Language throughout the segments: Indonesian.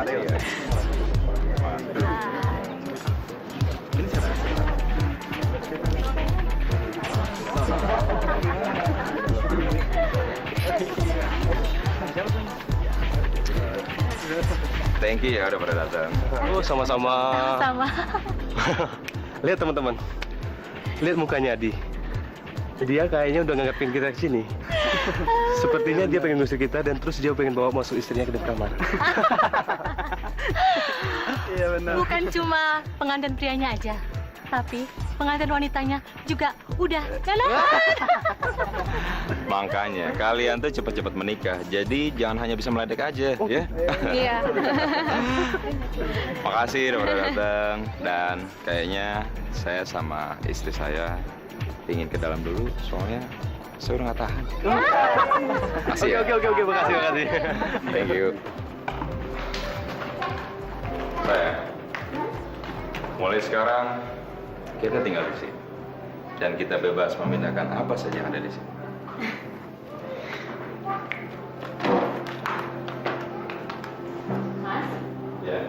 Iya. Ini siapa? Thank you ya udah pada datang. Oh, sama-sama. Sama. Lihat teman-teman. Lihat mukanya Adi. Dia kayaknya udah nganggapin kita ke sini. Sepertinya dia pengen ngusir kita dan terus dia pengen bawa masuk istrinya ke dalam kamar. Iya benar. Bukan cuma pengantin prianya aja, tapi pengantin wanitanya juga udah kan? Makanya kalian tuh cepat-cepat menikah. Jadi jangan hanya bisa meledek aja, ya. Iya. Makasih udah pada datang dan kayaknya saya sama istri saya ingin ke dalam dulu soalnya saya udah nggak tahan. Makasih ya. Oke, makasih. Thank you. Saya mulai sekarang kita tinggal di sini dan kita bebas memindahkan apa saja yang ada di sini. Mas, Ya.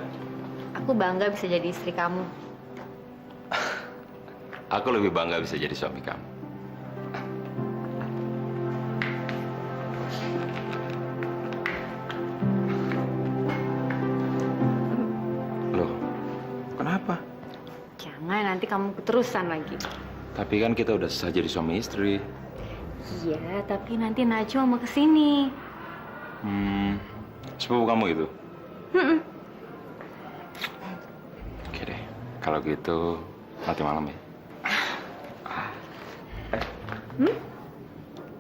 aku bangga bisa jadi istri kamu. Aku lebih bangga bisa jadi suami kamu. Loh, kenapa? Jangan nanti kamu keterusan lagi. Tapi kan kita udah sah jadi suami istri. Iya, tapi nanti Najwa mau kesini. Sepupu kamu itu? Mm-mm. Oke deh, kalau gitu nanti malam ya.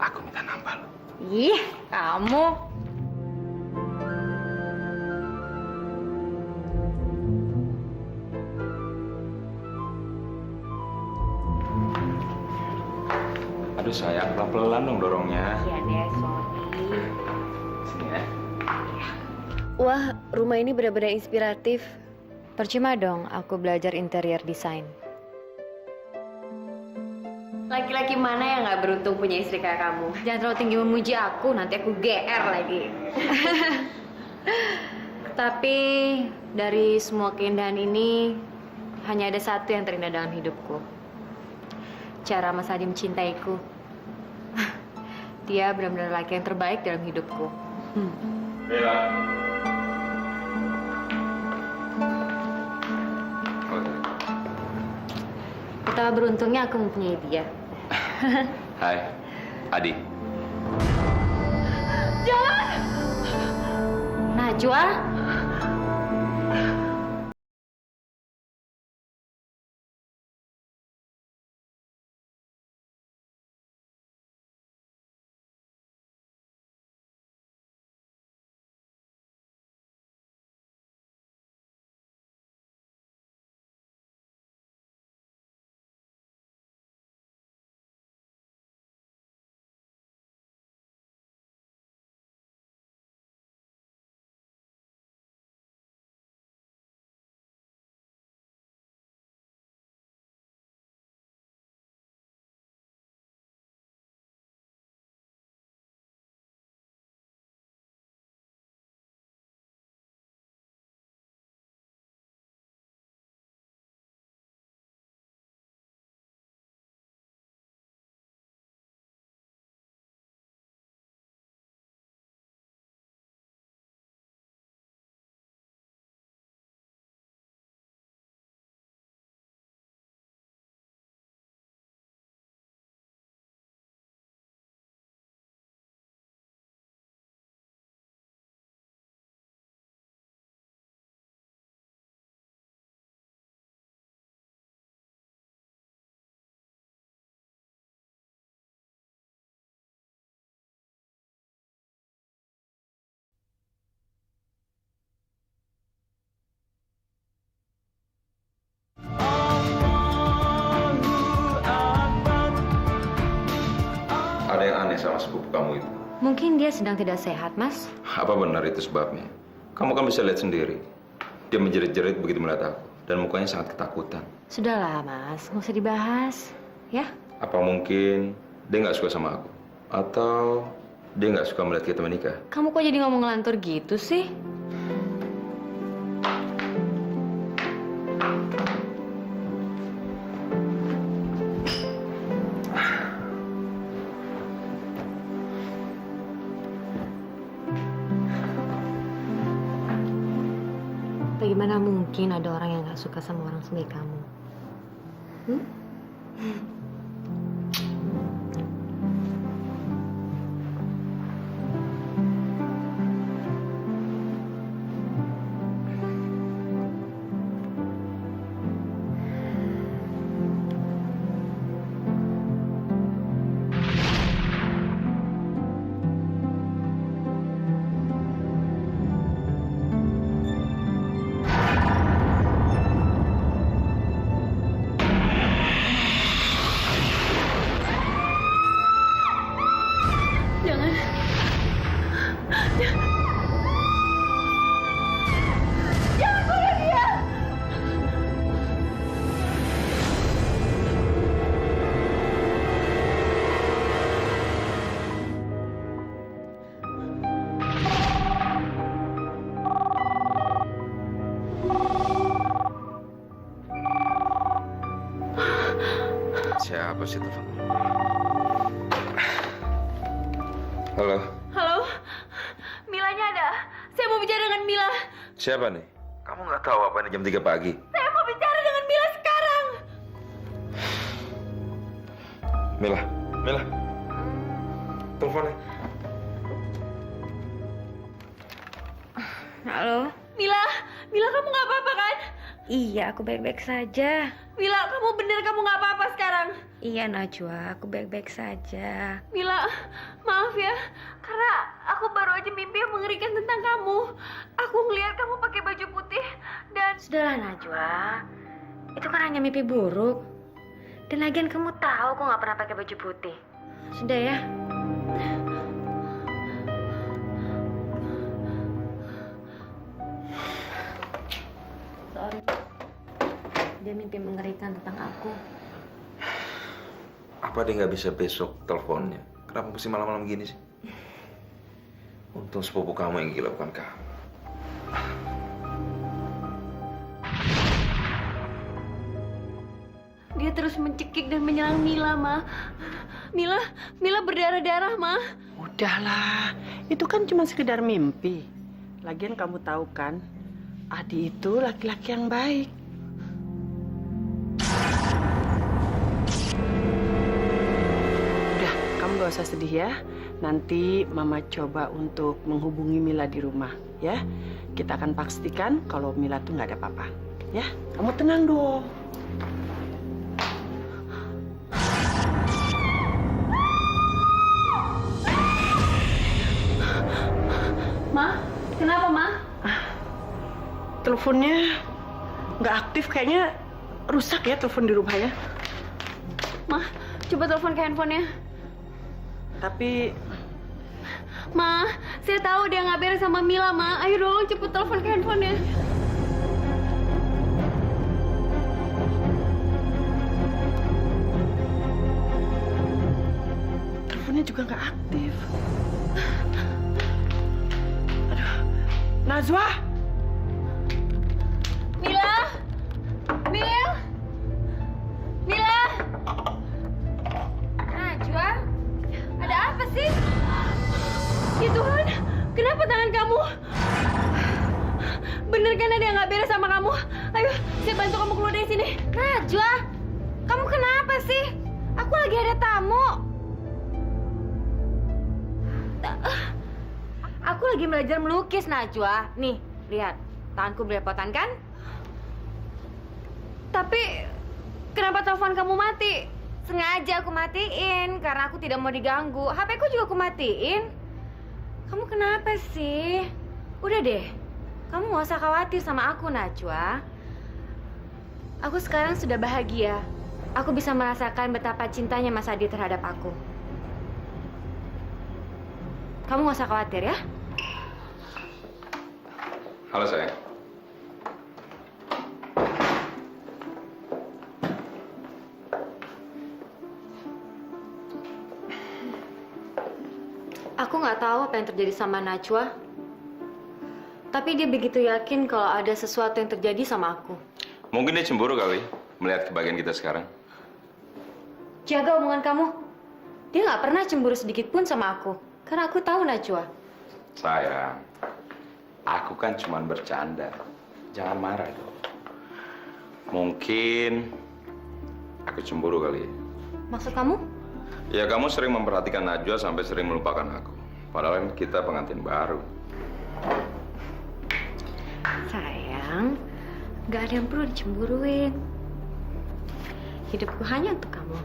Aku minta nambah lo. Ih, kamu. Aduh sayang, pelan-pelan dong dorongnya. Iya deh, sorry. Sini ya. Wah, rumah ini benar-benar inspiratif. Percuma dong aku belajar interior design. Laki-laki mana yang nggak beruntung punya istri kayak kamu? Jangan terlalu tinggi memuji aku, nanti aku GR lagi. Tapi dari semua keindahan ini, hanya ada satu yang terindah dalam hidupku. Cara Mas Adi mencintaiku. Dia benar-benar laki yang terbaik dalam hidupku. Bella. Oke. Betapa beruntungnya aku mempunyai dia. Hai, Adi. Najwa? Ada yang aneh sama sepupu kamu itu. Mungkin dia sedang tidak sehat, Mas. Apa benar itu sebabnya? Kamu kan bisa lihat sendiri. Dia menjerit-jerit begitu melihat aku. Dan mukanya sangat ketakutan. Sudahlah, Mas. Nggak usah dibahas. Ya? Apa mungkin dia nggak suka sama aku? Atau dia nggak suka melihat kita menikah? Kamu kok jadi ngomong ngelantur gitu sih? Mana mungkin ada orang yang gak suka sama orang sebaik kamu? Hmm? Siapa sih telepon? Halo, Halo, Milanya ada. Saya mau bicara dengan Mila. siapa nih? Kamu nggak tahu apa ini jam 3 pagi? Saya mau bicara dengan Mila sekarang. Mila, Mila. Teleponnya. Halo? Mila, Mila kamu nggak apa-apa kan? Iya, aku baik-baik saja. Mila, kamu bener kamu nggak apa-apa sekarang? Iya, Najwa, aku baik-baik saja. Mila, maaf ya, karena aku baru aja mimpi yang mengerikan tentang kamu. Aku ngelihat kamu pakai baju putih dan... Sudahlah, Najwa. Itu kan hanya mimpi buruk. Dan lagian kamu tahu aku nggak pernah pakai baju putih. Sudah ya. Sorry. Dia mimpi mengerikan tentang aku. Apa dia nggak bisa besok teleponnya? Kenapa mesti malam-malam gini sih? Untung sepupu kamu yang gila bukan kamu. Dia terus mencekik dan menyerang Mila, Ma. Mila berdarah-darah, Ma. Udahlah, itu kan cuma sekedar mimpi. Lagian kamu tahu kan, Adi itu laki-laki yang baik. Udah, kamu gak usah sedih ya. Nanti Mama coba untuk menghubungi Mila di rumah, ya. Kita akan pastikan kalau Mila tuh nggak ada apa-apa, ya. Kamu tenang dong. Ma, kenapa, Ma? Teleponnya nggak aktif, kayaknya rusak ya telepon di rumahnya. Ma, coba telepon ke handphonenya. Tapi Ma, saya tahu dia nggak beres sama Mila, Ma. Ayo dong, cepet telepon ke handphonenya. teleponnya juga nggak aktif. Aduh, Najwa, Mila? Mila? Najwa? Ada apa sih? Ya Tuhan, kenapa tangan kamu? Bener kan ada yang nggak beres sama kamu? Ayo, saya bantu kamu keluar dari sini. Najwa, kamu kenapa sih? Aku lagi ada tamu. Aku lagi belajar melukis, Najwa. Nih, lihat. Tanganku belepotan kan? Tapi, kenapa telepon kamu mati? Sengaja aku matiin, karena aku tidak mau diganggu. HP-ku juga aku matiin. Kamu kenapa sih? Udah deh, kamu gak usah khawatir sama aku, Najwa. Aku sekarang sudah bahagia. Aku bisa merasakan betapa cintanya Mas Adi terhadap aku. Kamu gak usah khawatir ya? Halo sayang. Aku nggak tahu apa yang terjadi sama Najwa. Tapi dia begitu yakin kalau ada sesuatu yang terjadi sama aku. Mungkin dia cemburu kali melihat kebahagiaan kita sekarang. Jaga omongan kamu. Dia nggak pernah cemburu sedikit pun sama aku. Karena aku tahu Najwa. Sayang, aku kan cuma bercanda. Jangan marah dong. Mungkin aku cemburu kali ya. Maksud kamu? Ya kamu sering memperhatikan Najwa sampai sering melupakan aku. Padahal kan kita pengantin baru. Sayang, gak ada yang perlu dicemburuin. Hidupku hanya untuk kamu.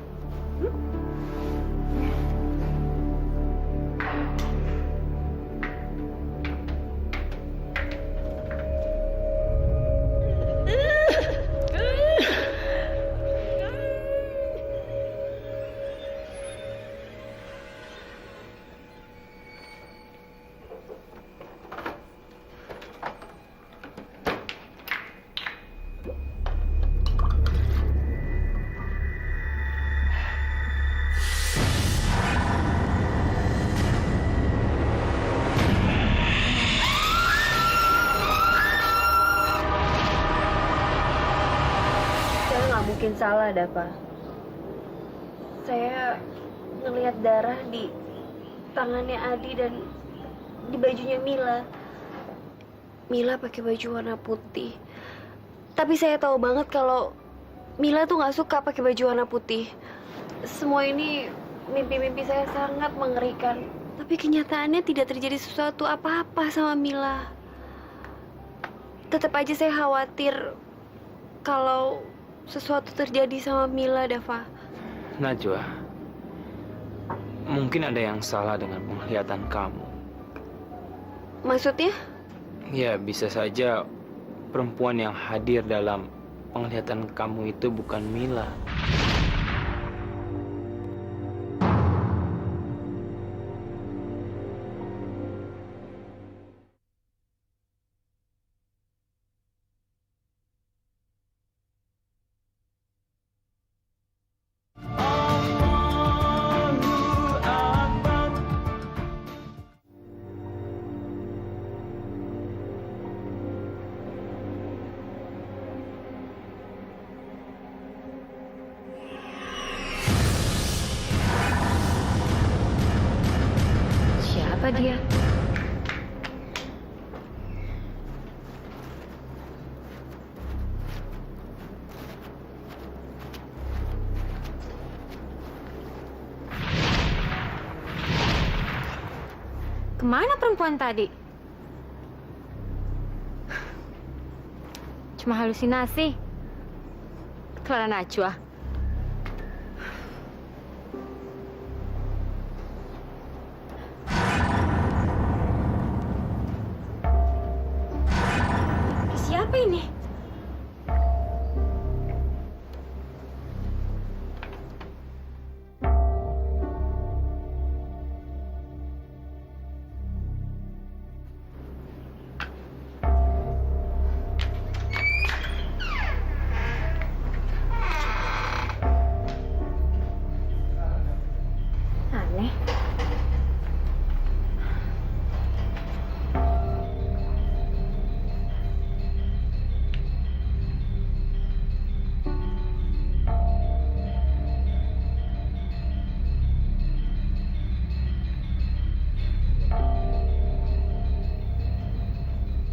Saya nggak mungkin salah, Dava. Saya ngelihat darah di tangannya Adi dan di bajunya Mila. Mila pakai baju warna putih. Tapi saya tahu banget kalau Mila tuh nggak suka pakai baju warna putih. Semua ini mimpi-mimpi saya sangat mengerikan. Tapi kenyataannya tidak terjadi sesuatu apa-apa sama Mila. Tetap aja saya khawatir kalau sesuatu terjadi sama Mila, Dava. Najwa, mungkin ada yang salah dengan penglihatan kamu. Maksudnya? Ya, bisa saja perempuan yang hadir dalam penglihatan kamu itu bukan Mila. Siapa dia? Kemana perempuan tadi? Cuma halusinasi. Clara Najwa. Siapa ini? Aneh.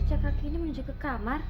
Jejak kaki ini menuju ke kamar.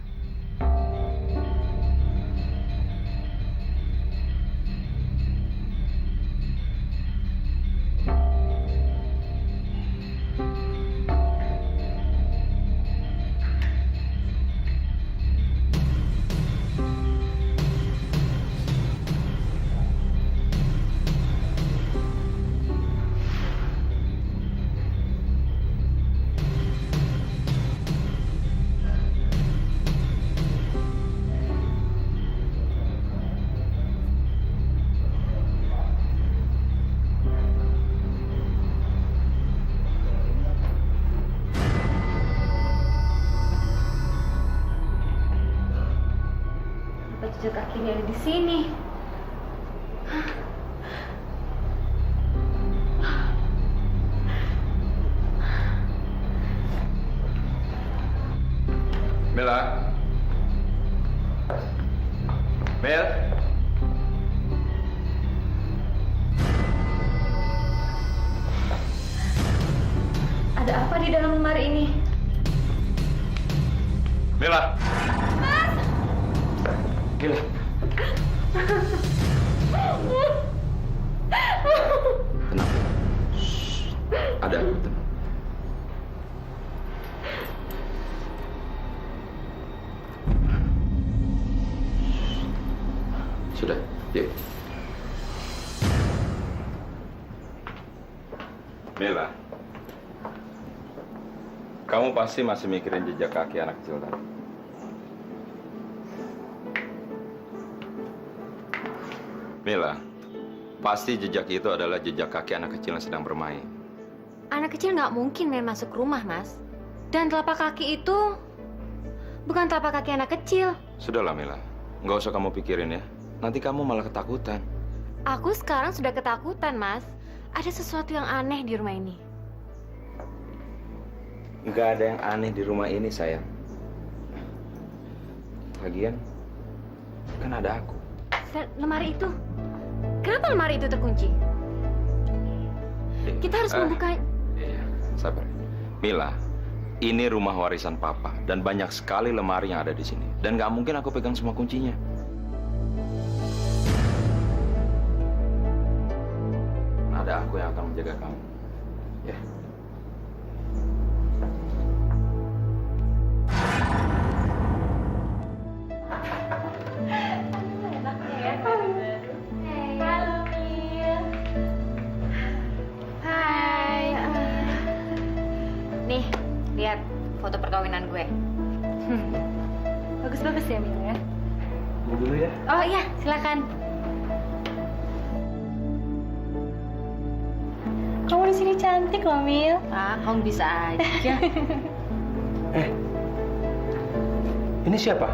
Kenapa jejak kakinya ada di sini? Mila. Mel. Ada apa di dalam lemari ini? Mila. Mila. Tenang. Shh. Ada aku, tenang. Sudah, yuk. Mila, kamu pasti masih mikirin jejak kaki anak kecil tadi. Mila, pasti jejak itu adalah jejak kaki anak kecil yang sedang bermain. Anak kecil nggak mungkin main masuk rumah, Mas. Dan telapak kaki itu bukan telapak kaki anak kecil. Sudahlah Mila, nggak usah kamu pikirin ya. Nanti kamu malah ketakutan. Aku sekarang sudah ketakutan, Mas. Ada sesuatu yang aneh di rumah ini. Nggak ada yang aneh di rumah ini, sayang. Lagian, kan ada aku. Dan lemari itu, kenapa lemari itu terkunci? Kita harus membuka. Iya, sabar. Mila, ini rumah warisan Papa dan banyak sekali lemari yang ada di sini. Dan nggak mungkin aku pegang semua kuncinya. Ada aku yang akan menjaga kamu. Ya. Hai. Nih, lihat foto perkawinan gue. Bagus-bagus ya, Mil ya. Ini dulu ya. Oh iya, silakan. Kamu di sini cantik loh, Mil. Ah, kamu bisa aja. Ini siapa?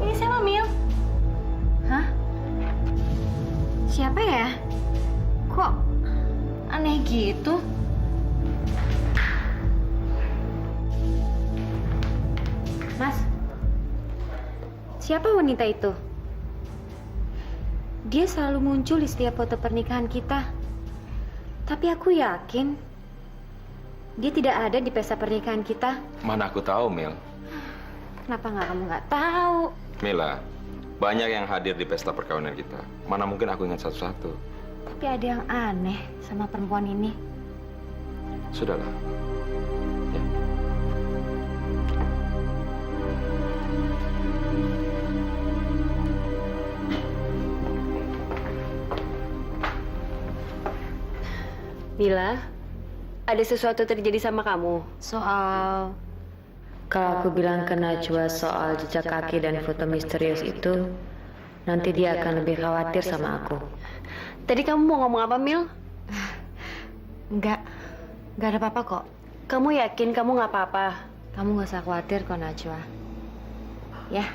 Ini siapa, Mil? Hah? Siapa ya? Kok aneh gitu? Mas, siapa wanita itu? Dia selalu muncul di setiap foto pernikahan kita. Tapi aku yakin dia tidak ada di pesta pernikahan kita. Mana aku tahu, Mil. Kenapa kamu nggak tahu? Mila, banyak yang hadir di pesta perkawinan kita. Mana mungkin aku ingat satu-satu. Tapi ada yang aneh sama perempuan ini. Sudahlah. Ya. Mila, ada sesuatu terjadi sama kamu. Soal Kalau aku bilang ke Najwa soal jejak kaki dan foto misterius itu, nanti dia akan lebih khawatir sama aku. Tadi kamu mau ngomong apa, Mil? Enggak ada apa-apa kok. Kamu yakin kamu nggak apa-apa? Kamu gak usah khawatir kok, Najwa. Ya.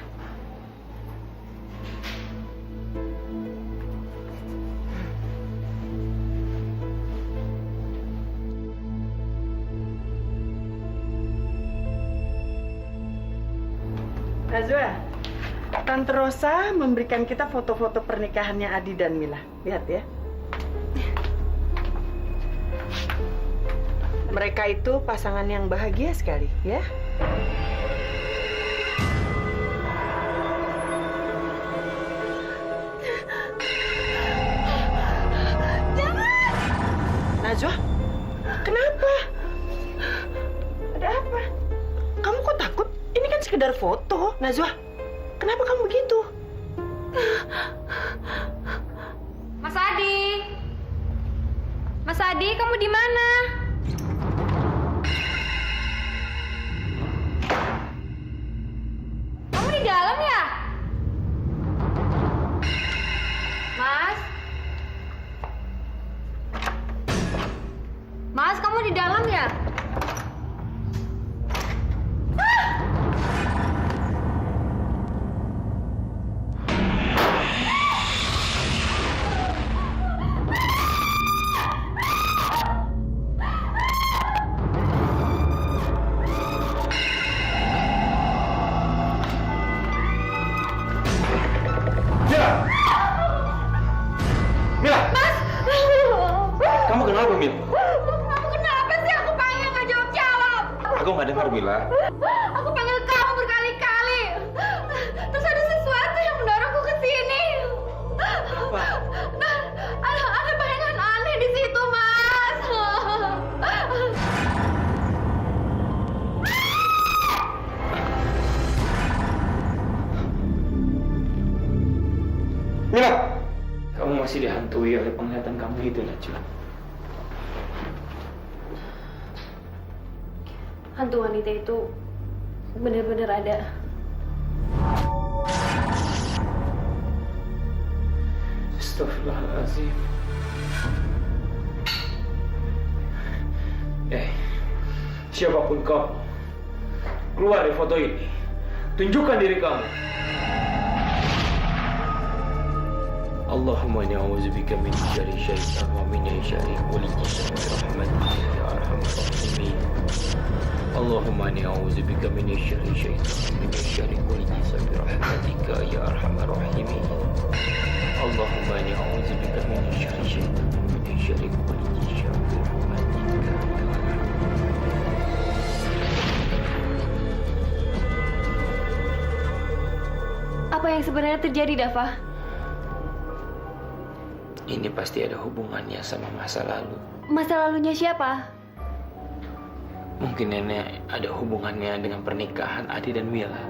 Najwa, Tante Rosa memberikan kita foto-foto pernikahannya Adi dan Mila. Lihat ya. Mereka itu pasangan yang bahagia sekali, ya. Najwa, kenapa? Ada apa? Kamu kok takut? Ini kan sekedar foto, Najwa. Kenapa kamu begitu? Mas Adi! Mas Adi, kamu di mana? Kamu di dalam ya? Mas? Mas, kamu di dalam ya? Kamu kenapa, Mil? Kamu kenapa sih? Aku panggil nggak jawab-jawab. Aku nggak dengar, Mila. Aku panggil kamu berkali-kali. dihantui oleh penglihatan kamu itu, Najwa. Hantu wanita itu benar-benar ada. Astagfirullahaladzim. Siapapun kamu, keluar dari foto ini. Tunjukkan diri kamu. Allahumma inni a'udzubika min syarri syaitan wa min syarri kulli jin rahmatika ya arhamar rahimin. Allahumma inni a'udzubika min syarri syaitan wa min syarri kulli jin rahmatika ya arhamar rahimin. Allahumma inni a'udzubika min syarri syaitan wa min syarri kulli jin rahmatika ya arhamar rahimin. Apa yang sebenarnya terjadi, Dava? Ini pasti ada hubungannya sama masa lalu. Masa lalunya siapa? Mungkin nenek ada hubungannya dengan pernikahan Adi dan Mila.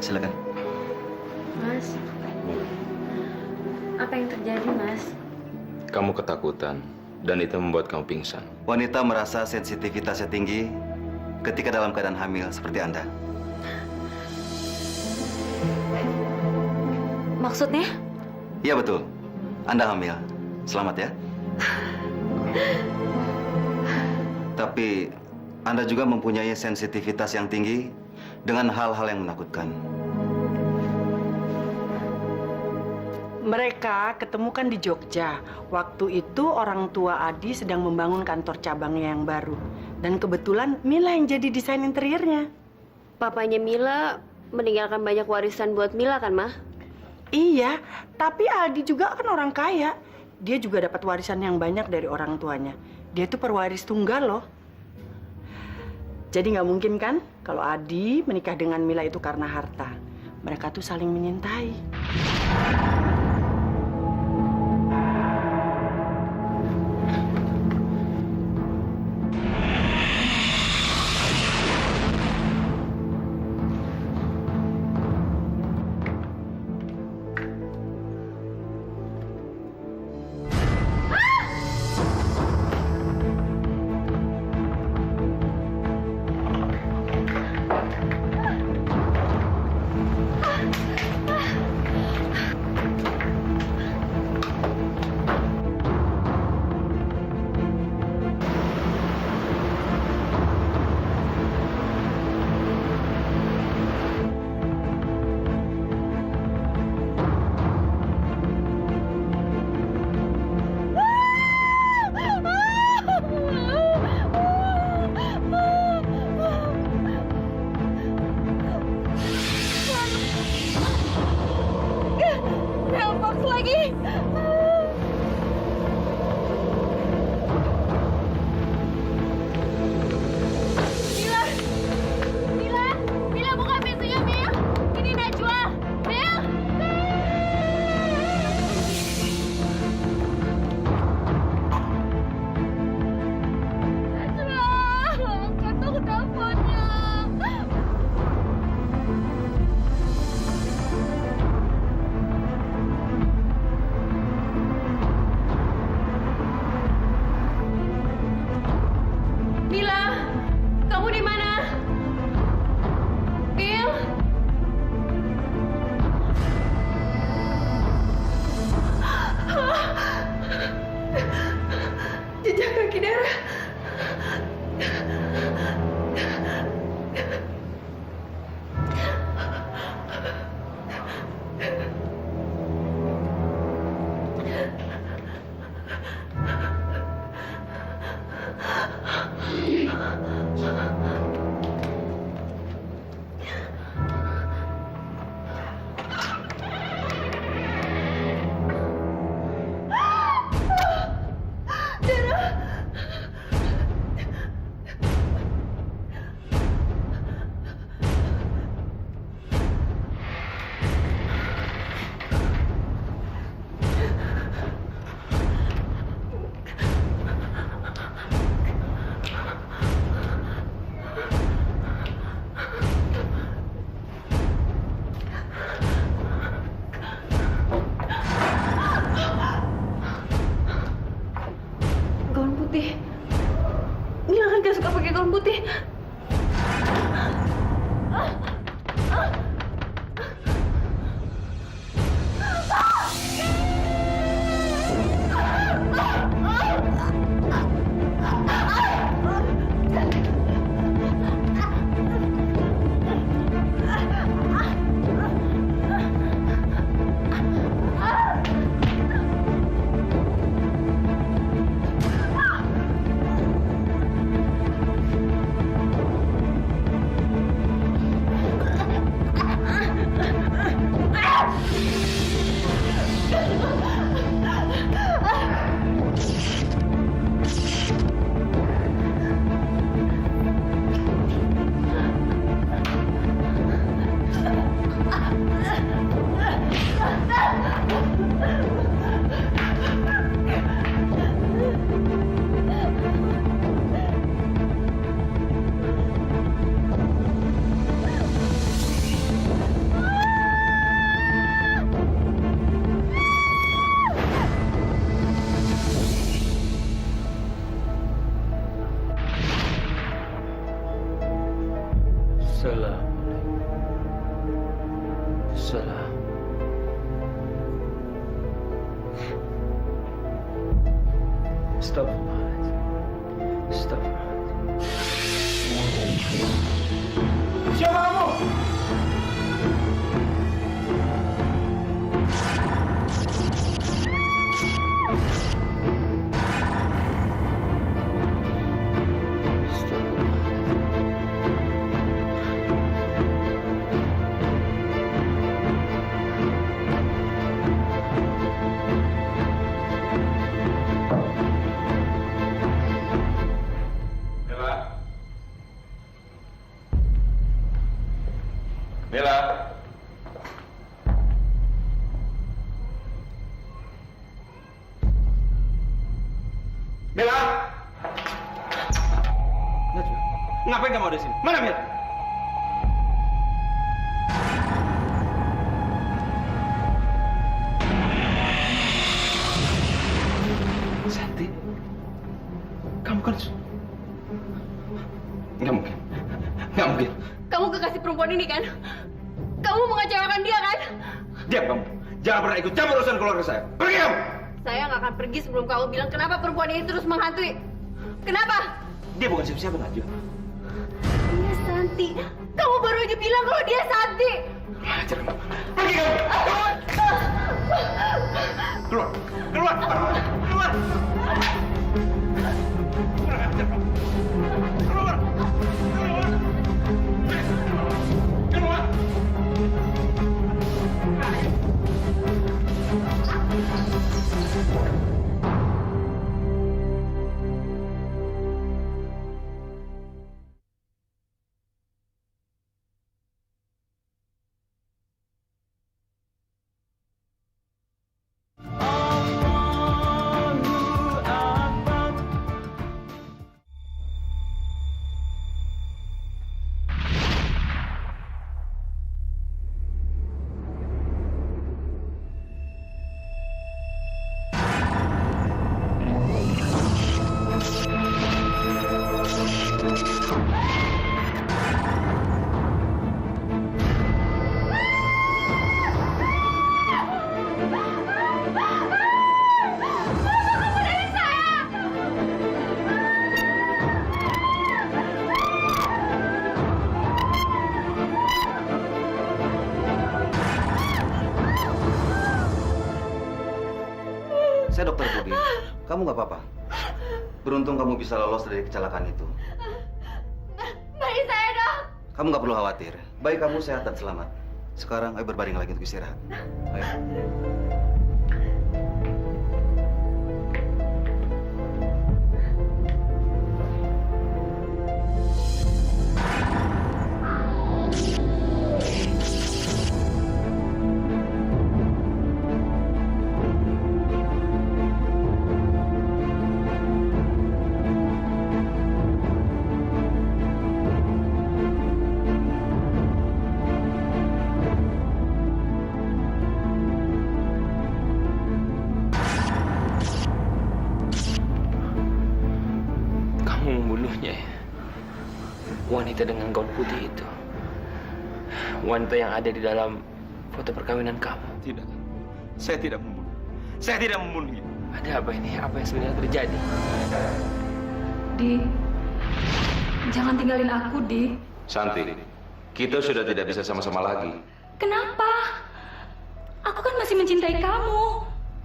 Silakan. Mas, apa yang terjadi, Mas? Kamu ketakutan dan itu membuat kamu pingsan. Wanita merasa sensitivitasnya tinggi ketika dalam keadaan hamil seperti Anda. Maksudnya? Iya betul. Anda hamil. Selamat ya. Tapi Anda juga mempunyai sensitivitas yang tinggi dengan hal-hal yang menakutkan. Mereka ketemukan di Jogja. Waktu itu orang tua Adi sedang membangun kantor cabangnya yang baru. Dan kebetulan Mila yang jadi desain interiornya. Papanya Mila meninggalkan banyak warisan buat Mila kan, Ma? Iya, tapi Adi juga kan orang kaya. Dia juga dapat warisan yang banyak dari orang tuanya. Dia tuh perwaris tunggal loh. Jadi nggak mungkin kan kalau Adi menikah dengan Mila itu karena harta. Mereka tuh saling menyintai. putih. Salam. Salam. Astagfirullahaladzim. Astagfirullahaladzim. Siapa kamu? Mila. Mila! Najwa, ngapain kamu ada di sini? Mana Mila? Santi, kamu kan... Nggak mungkin. Nggak mungkin. Kamu kekasih perempuan ini kan? Kamu mengecewakan dia kan? Diam kamu. Jangan pernah ikut campur urusan keluarga saya. Pergi kamu! Saya nggak akan pergi sebelum kamu bilang kenapa perempuan ini terus menghantui. Kenapa? Dia bukan siapa-siapa, Najwa. Dia Santi. Kamu baru aja bilang kalau dia Santi. Ajar kamu. Pergi kamu! Keluar! Keluar! Keluar! Keluar! Kurang ajar kamu. Keluar! Keluar! Keluar! Saya Dokter Budi. Kamu nggak apa-apa. Beruntung kamu bisa lolos dari kecelakaan itu. Bayi saya dong. Kamu nggak perlu khawatir. Bayi kamu sehat dan selamat. Sekarang ayo berbaring lagi untuk istirahat. Ayo. wanita dengan gaun putih itu. Wanita yang ada di dalam foto perkawinan kamu. Tidak. Saya tidak membunuh. Saya tidak membunuhnya. Ada apa ini? Apa yang sebenarnya terjadi? Di, jangan tinggalin aku, Di. Santi, kita sudah tidak bisa sama-sama lagi. Kenapa? Aku kan masih mencintai kamu.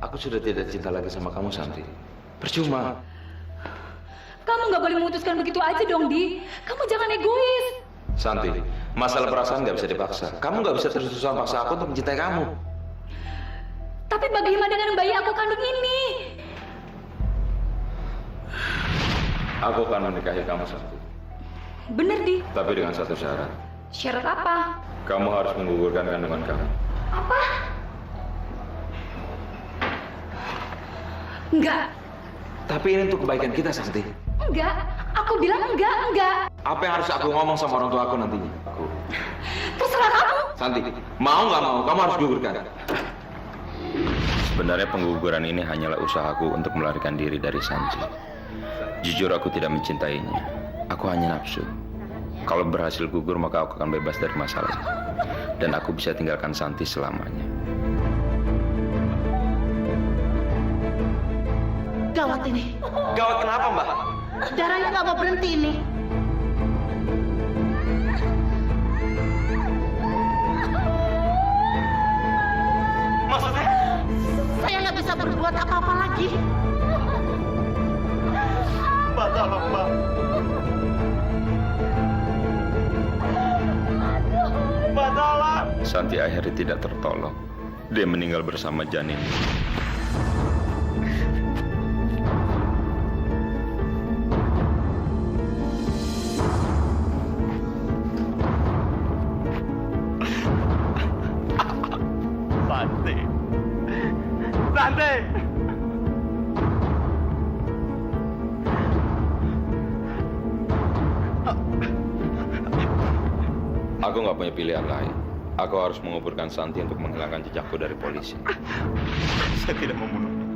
Aku sudah tidak cinta lagi sama kamu, Santi. Percuma. Kamu nggak boleh memutuskan begitu aja dong, Di. Kamu jangan egois. Santi, masalah perasaan nggak bisa dipaksa. Kamu nggak bisa terus-terusan paksa aku untuk mencintai kamu. Tapi bagaimana dengan bayi aku kandung ini? Aku akan menikahi kamu, Santi. Bener, Di. Tapi dengan satu syarat. Syarat apa? Kamu harus menggugurkan kandungan kamu. Apa? Enggak. Tapi ini untuk kebaikan kita, Santi. Enggak. Aku bilang enggak. Apa yang harus aku ngomong sama orang tua aku nantinya? Terserah kamu. Santi, mau nggak mau, kamu harus gugurkan. Sebenarnya pengguguran ini hanyalah usahaku untuk melarikan diri dari Santi. Jujur aku tidak mencintainya. Aku hanya nafsu. Kalau berhasil gugur maka aku akan bebas dari masalah. Dan aku bisa tinggalkan Santi selamanya. Gawat ini. Gawat kenapa, Mbak? Darahnya nggak mau berhenti ini. Maksudnya? Saya nggak bisa berbuat apa-apa lagi. Mbak, tolong, Mbak. Mbak, tolong. Santi akhirnya tidak tertolong. Dia meninggal bersama janin. Santi. Santi. Aku nggak punya pilihan lain. Aku harus menguburkan Santi untuk menghilangkan jejakku dari polisi. Saya tidak membunuhnya.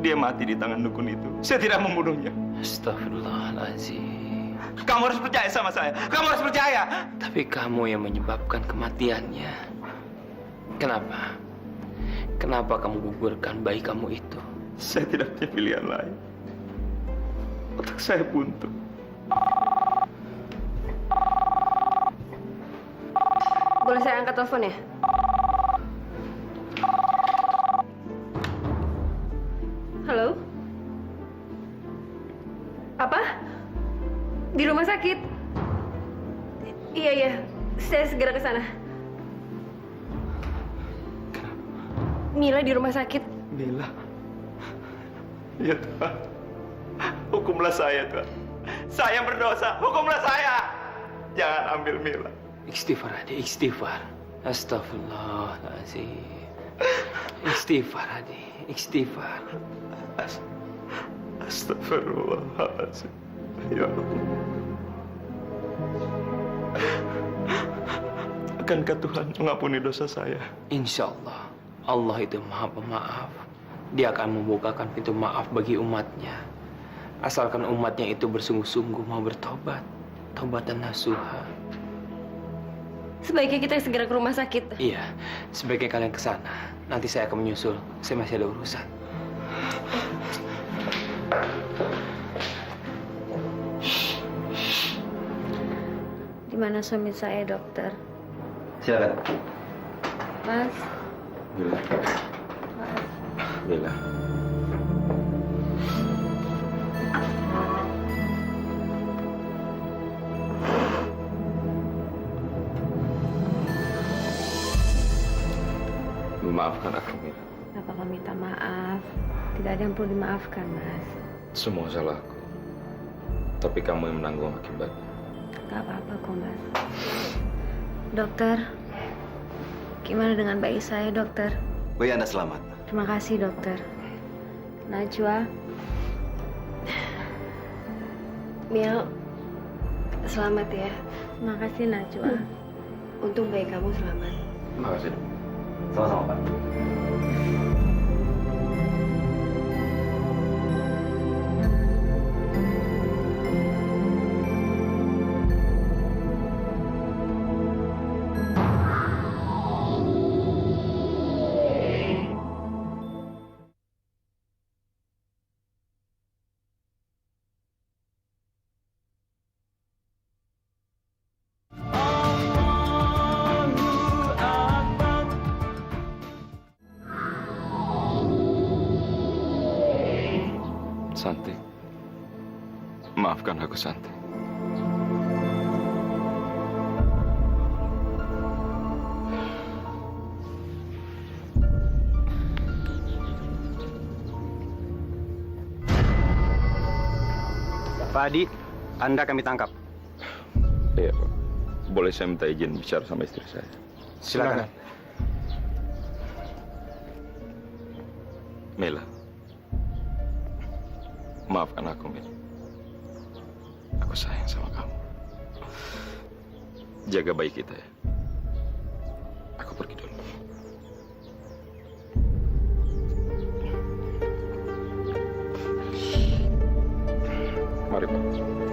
Dia mati di tangan dukun itu. Saya tidak membunuhnya. Astagfirullahaladzim. Kamu harus percaya sama saya. Kamu harus percaya. Tapi kamu yang menyebabkan kematiannya. Kenapa? Kenapa kamu gugurkan bayi kamu itu? Saya tidak punya pilihan lain. Otak saya buntu. Boleh saya angkat telepon ya? Halo? Apa? Di rumah sakit? Iya. Saya segera ke sana. Mila di rumah sakit. Mila. Ya Tuhan. Hukumlah saya, Tuhan. Saya berdosa. Hukumlah saya. Jangan ambil Mila. Istighfar Adi, istighfar. Astagfirullahaladzim. Istighfar Adi, istighfar. Astagfirullahaladzim. Ya Allah. Akankah Tuhan mengampuni dosa saya? Insya Allah, Allah itu maha pemaaf. Dia akan membukakan pintu maaf bagi umatnya. Asalkan umatnya itu bersungguh-sungguh mau bertobat. Taubatan nasuha. Sebaiknya kita segera ke rumah sakit. Iya, sebaiknya kalian ke sana. Nanti saya akan menyusul. Saya masih ada urusan. Di mana suami saya, dokter? Silakan. Mas, Mila. Mila. Maafkan aku, Mila. kenapa kamu minta maaf? Tidak ada yang perlu dimaafkan, Mas. Semua salahku. Tapi kamu yang menanggung akibatnya. Gak apa-apa kok, Mas. Dokter, gimana dengan bayi saya, dokter? Bayi Anda selamat. Terima kasih, dokter. Najwa, Mil, selamat ya. terima kasih, Najwa. Untung bayi kamu selamat. Terima kasih, Dok. Sama-sama, Pak. Santi, maafkan aku, Santi. Pak Adi, Anda kami tangkap. Iya, Pak. Boleh saya minta izin bicara sama istri saya? Silakan. Mila, maafkan aku, Mila. Aku sayang sama kamu. Jaga baik kita ya. Aku pergi dulu. Mari, Pak.